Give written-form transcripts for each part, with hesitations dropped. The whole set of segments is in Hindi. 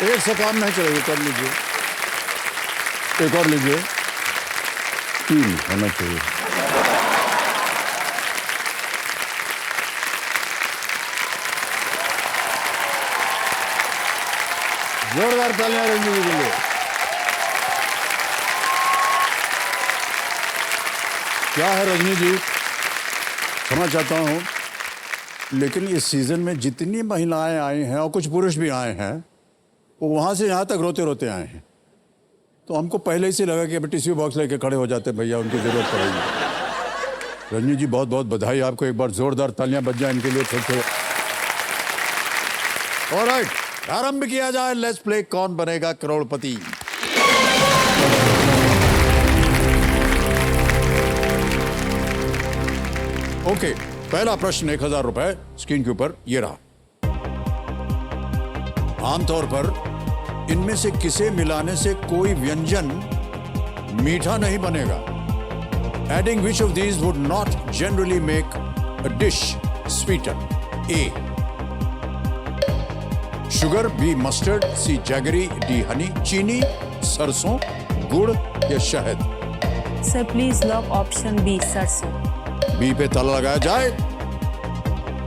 एक से काम नहीं चलेगा, कर लीजिए, एक और लीजिए, 3 होना चाहिए। जोरदार तालियां रंजू जी के लिए। क्या है रजनी जी, क्षमा चाहता हूं, लेकिन इस सीजन में जितनी महिलाएं आई हैं और कुछ पुरुष भी आए हैं, वो वहां से यहां तक रोते रोते आए हैं। तो हमको पहले ही से लगा कि अब टिश्यू बॉक्स लेके खड़े हो जाते, भैया उनकी जरूरत पड़ेगी। रजनी जी बहुत बहुत बधाई आपको, एक बार जोरदार तालियां बज जाए इनके लिए छोटे। ऑलराइट, आरंभ किया जाए। लेट्स प्ले कौन बनेगा करोड़पति। ओके, पहला प्रश्न 1000 रुपए स्क्रीन के ऊपर ये रहा। आमतौर पर इनमें से किसे मिलाने से कोई व्यंजन मीठा नहीं बनेगा? Adding which of these would not generally make a dish sweeter? A. Sugar, B. Mustard, C. Jaggery, D. Honey, चीनी, सरसों, गुड़ या शहद? Sir please lock option B, सरसों। बी पे ताला लगाया जाए।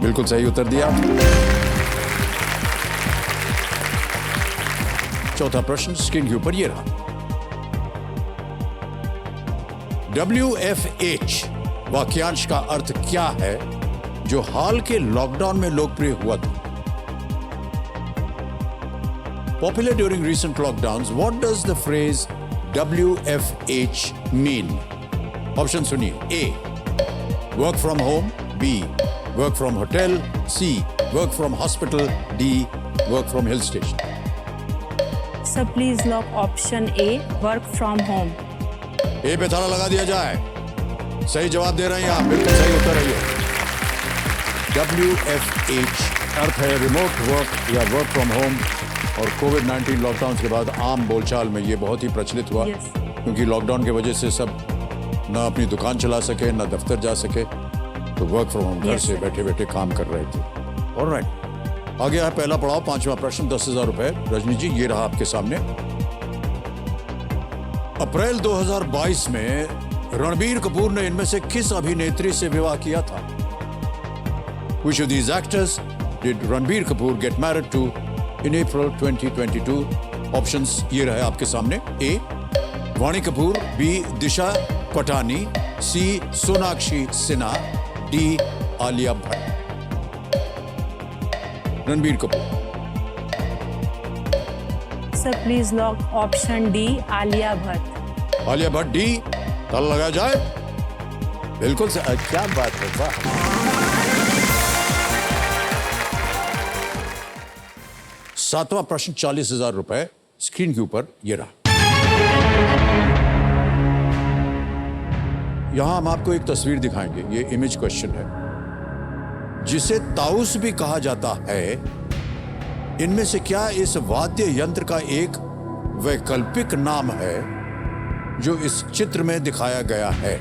बिल्कुल सही उत्तर दिया। चौथा प्रश्न स्क्रीन के ऊपर ये रहा। WFH वाक्यांश का अर्थ क्या है जो हाल के लॉकडाउन में लोकप्रिय हुआ था? Popular during recent lockdowns, what does the phrase WFH mean? Option सुनिए। A. Work from home, B. Work from hotel, C. Work from hospital, D. Work from hill station. Sir please lock option A, work from home. A पे ताला लगा दिया जाए। सही जवाब दे रहे हैं आप, बिल्कुल सही उत्तर है ये। WFH अर्थ है रिमोट वर्क या वर्क फ्रॉम होम, और कोविड-19 लॉकडाउन के बाद आम बोलचाल में ये बहुत ही प्रचलित हुआ। Yes. क्योंकि लॉकडाउन की वजह से सब ना अपनी दुकान चला सके, ना दफ्तर जा सके, तो वर्क फ्रॉम होम घर Yes, से sir. बैठे बैठे काम कर रहे थे। ऑलराइट, आ गया है पहला पड़ाव, 5वां प्रश्न, 10,000 रुपए। रजनी जी ये रहा आपके सामने। अप्रैल 2022 में रणबीर कपूर ने इनमें से किस अभिनेत्री से विवाह किया था? Which of these actors did Ranbir Kapoor get married to in April 2022? Options ये रहे आपके सामने। A. Vani Kapoor, B. Disha Patani, C. Sonakshi Sinha, D. Alia Bhatt. Ranbir Kapoor. Sir please lock option D, Alia Bhatt. Alia Bhatt D, ताला लगाया जाए। बिल्कुल से, क्या बात है, वाह। सातवां प्रश्न 40,000 रुपए स्क्रीन के ऊपर ये रहा। यहां हम आपको एक तस्वीर दिखाएंगे, ये इमेज क्वेश्चन है। जिसे ताउस भी कहा जाता है, इनमें से क्या इस वाद्य यंत्र का एक वैकल्पिक नाम है जो इस चित्र में दिखाया गया है?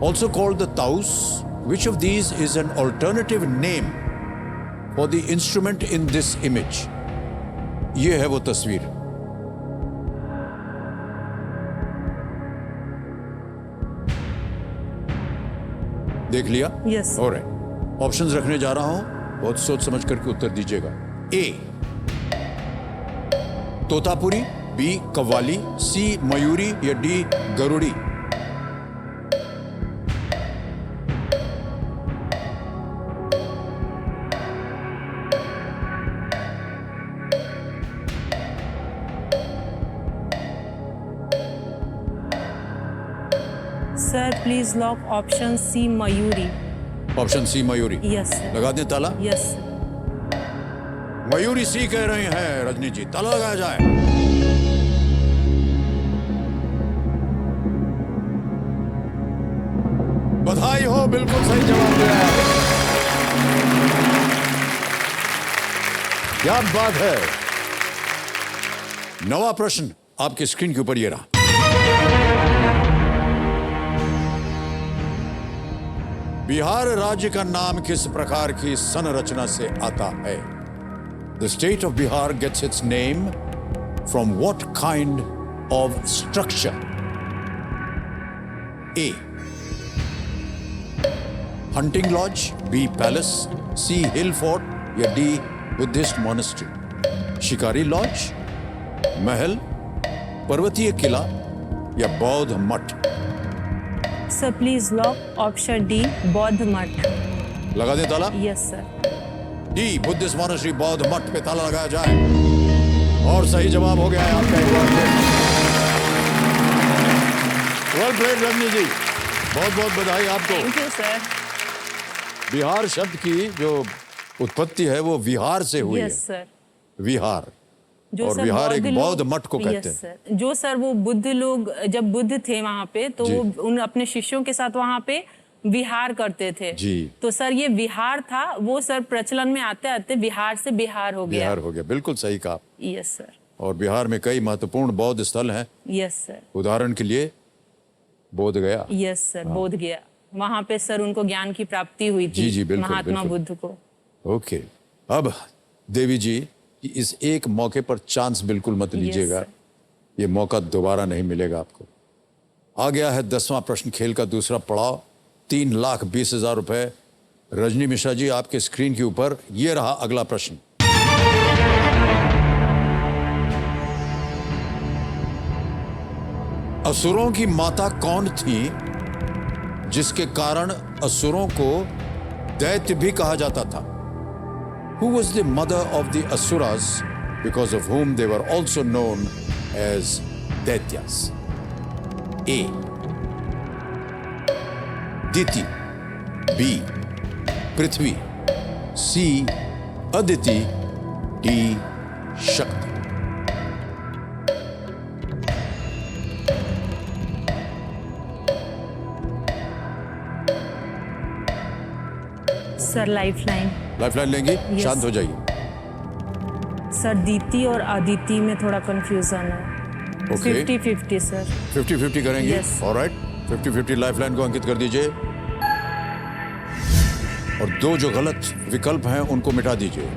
Also called the taus, which of these is an alternative name for the instrument in this image? ये है वो तस्वीर। देख लिया? Yes. और ऑप्शंस रखने जा रहा हूं, बहुत सोच समझ करके उत्तर दीजिएगा। A. Totapuri, B. Qawwali, C. Mayuri या D. Garudi? Sir please lock option C, Mayuri. Option C Mayuri. Yes sir. लगा दें ताला। यस। मयूरी सी कह रहे हैं रजनी जी, ताला लगाया जाए। बधाई हो, बिल्कुल सही जवाब दिया। क्या बात है। नवा प्रश्न आपके स्क्रीन के ऊपर ये रहा। बिहार राज्य का नाम किस प्रकार की संरचना से आता है? The state of Bihar gets its name from what kind of structure? A. Hunting lodge, B. Palace, C. Hill fort या D. Buddhist monastery. शिकारी लॉज, महल, पर्वतीय किला या बौद्ध मठ. Sir, please lock option D, बौद्ध मठ. लगा दे ताला. Yes, sir. D Buddhist monastery बौद्ध मठ पे ताला लगाया जाए. और सही जवाब हो गया है आपका एक बार फिर. वेल प्लेड रजनी जी, बहुत बहुत बधाई आपको. Thank you, sir. बिहार शब्द की जो उत्पत्ति है वो विहार से हुई Yes, है. sir. विहार. जो और सर बिहार एक लोग- बौद्ध मठ को कहते Yes, हैं. sir. जो सर वो बुद्ध लोग जब बुद्ध थे वहाँ पे तो जी. वो उन अपने शिष्यों के साथ वहाँ पे विहार करते थे. जी. तो सर ये विहार था, वो सर प्रचलन में आते आते विहार से बिहार हो गया. बिहार हो गया, बिल्कुल सही कहा. Yes sir. और बिहार में कई महत्वपूर्ण बौद्ध स्थल हैं. Yes sir. उदाहरण के लिए बोध गया. Yes sir. बोध गया, वहाँ पे सर उनको ज्ञान की प्राप्ति हुई थी. जी, जी, बिल्कुल, महात्मा बिल्कुल. बुद्ध को. ओके. अब देवी जी, इस एक मौके पर चांस बिल्कुल मत लीजिएगा. sir. ये मौका दोबारा नहीं मिलेगा आपको. आ गया है 10वां प्रश्न, खेल का दूसरा पड़ाव. 3,20,000 रुपए. रजनी मिश्रा जी, आपके स्क्रीन के ऊपर ये रहा अगला प्रश्न. असुरों की माता कौन थी जिसके कारण असुरों को दैत्य भी कहा जाता था? Who was the mother of the Asuras, because of whom they were also known as Daityas? A. Diti. B. Prithvi. C. Aditi. D. Shakti. Sir lifeline. Lifeline लेंगी? शांत हो जाइए. सर दीति और अदिति में थोड़ा कंफ्यूजन है. Okay. 50-50 सर. 50-50 करेंगे? Yes. ऑलराइट. 50-50 लाइफलाइन को अंकित कर दीजिए. और दो जो गलत विकल्प हैं उनको मिटा दीजिए.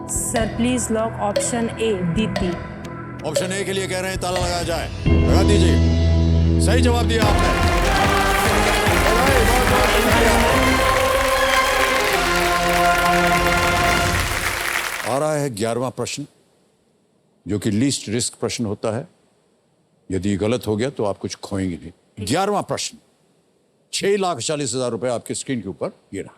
Sir please lock option A, Diti. Option A के लिए कह रहे हैं ताला लगाया जाए. लगा दीजिए. सही जवाब दिया आपने. बधाई, बहुत बहुत बधाई आपको. आ रहा है 11वां प्रश्न, जो कि लीस्ट रिस्क प्रश्न होता है. यदि गलत हो गया तो आप कुछ खोएंगे नहीं. 11वां प्रश्न, 6,40,000 रुपए आपके स्क्रीन के ऊपर ये रहा.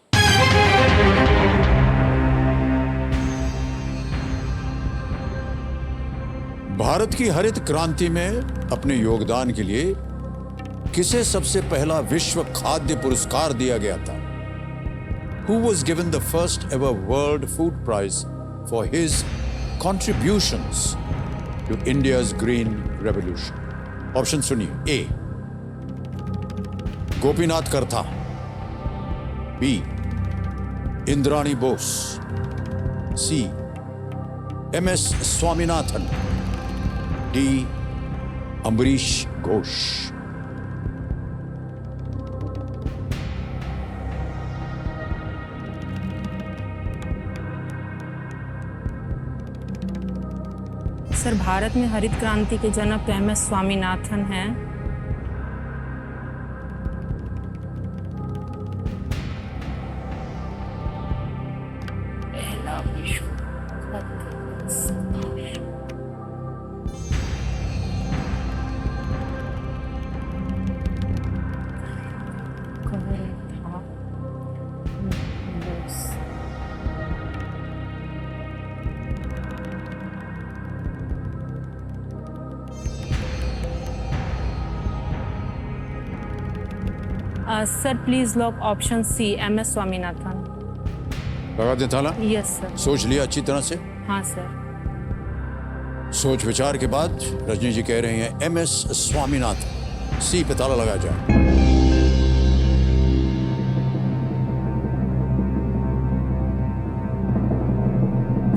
भारत की हरित क्रांति में अपने योगदान के लिए किसे सबसे पहला विश्व खाद्य पुरस्कार दिया गया था? Who was given the first ever World Food Prize for his contributions to India's Green Revolution? Option सुनिए. A. Gopinath Kartha. B. Indrani Bose. C. M.S. Swaminathan. D. Ambrish Ghosh. Sir Bharat में हरित क्रांति के जनक तो एम एस स्वामीनाथन हैं. पहला विश्व sir please lock option C, M S Swaminathan. लगा दें ताला. Yes sir. सोच लिया अच्छी तरह से. हाँ सर. सोच विचार के बाद रजनी जी कह रहे हैं एम एस स्वामीनाथन. सी पे ताला लगा जाए.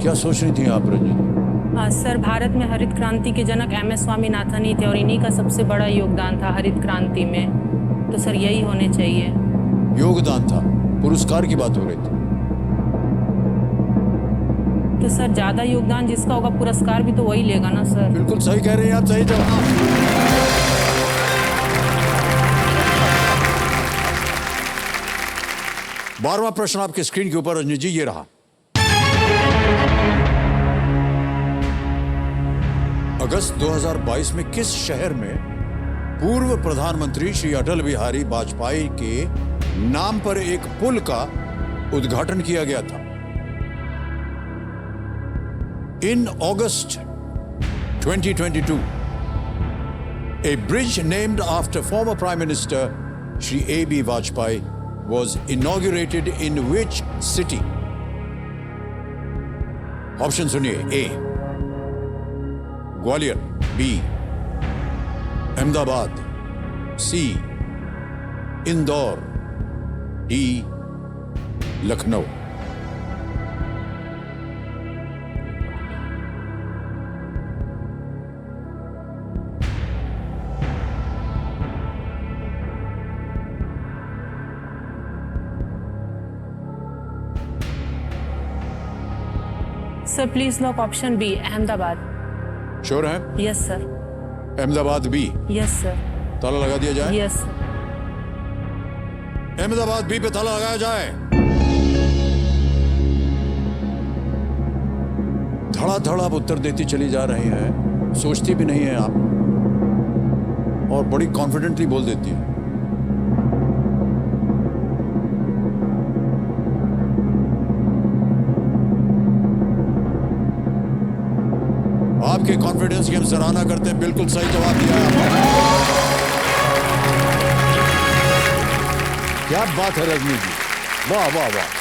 क्या सोच रही थी आप रजनी जी? सर भारत में हरित क्रांति के जनक एम एस स्वामीनाथन ही थे और इन्हीं का सबसे बड़ा योगदान था हरित क्रांति में. तो सर यही होने चाहिए. योगदान था, पुरस्कार की बात हो रही थी. तो सर ज़्यादा योगदान जिसका होगा पुरस्कार भी तो वही लेगा ना सर। बिल्कुल सही कह रहे हैं आप, सही जवाब। बारहवां प्रश्न आपके स्क्रीन के ऊपर रजनी जी ये रहा। अगस्त 2022 में किस शहर में पूर्व प्रधानमंत्री श्री अटल बिहारी वाजपेयी के नाम पर एक पुल का उद्घाटन किया गया था? In August 2022, a bridge named after former Prime Minister Shri A.B. Vajpayee was inaugurated in which city? Option सुनिए। A. Gwalior, B. Ahmedabad, C. Indore, D. Lucknow. Sir please lock option B, Ahmedabad. Sure है? Yes sir. Ahmedabad B, yes sir. ताला लगा दिया जाए? Yes sir. अहमदाबाद बी पे ताला लगाया जाए। धड़ाधड़ आप उत्तर देती चली जा रही हैं, सोचती भी नहीं है आप और बड़ी कॉन्फिडेंटली बोल देती है। आपके कॉन्फिडेंस की हम सराहना करते हैं। बिल्कुल सही जवाब दिया है आपने। क्या बात है रजनी जी, वाह वाह वाह।